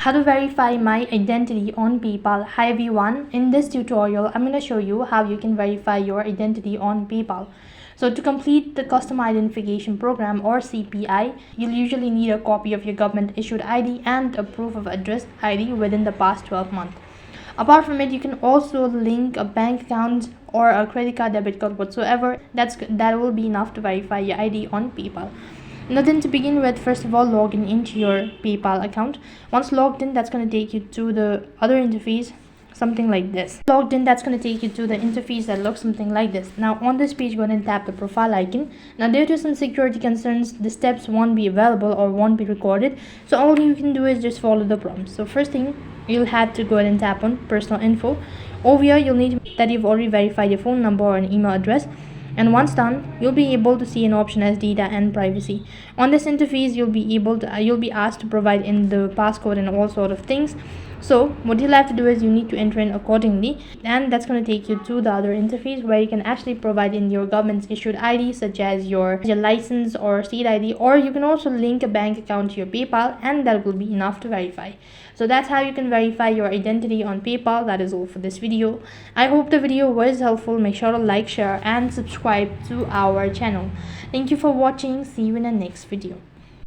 How to verify my identity on PayPal. Hi everyone, in this tutorial I'm going to show you how you can verify your identity on PayPal. So to complete the Customer Identification Program or CPI, you'll usually need a copy of your government issued ID and a proof of address ID within the past 12 months. Apart from it, you can also link a bank account or a credit card, debit card, whatsoever. That will be enough to verify your ID on PayPal. Now then, to begin with, first of all, log in into your PayPal account. Once logged in, that's going to take you to the other interface, something like this. Logged in, that's going to take you to the interface that looks something like this. Now on this page, go ahead and tap the profile icon. Now due to some security concerns, the steps won't be available or won't be recorded, so all you can do is just follow the prompts. So first thing, you'll have to go ahead and tap on personal info. Over here, you'll need that you've already verified your phone number or an email address. And once done, you'll be able to see an option as data and privacy. On this interface, you'll be asked to provide in the passcode and all sort of things. So what you'll have to do is you need to enter in accordingly, and that's going to take you to the other interface where you can actually provide in your government's issued ID, such as your license or state ID, or you can also link a bank account to your PayPal, and that will be enough to verify. So that's how you can verify your identity on PayPal. That is all for this video. I hope the video was helpful. Make sure to like, share and subscribe to our channel. Thank you for watching. See you in the next video.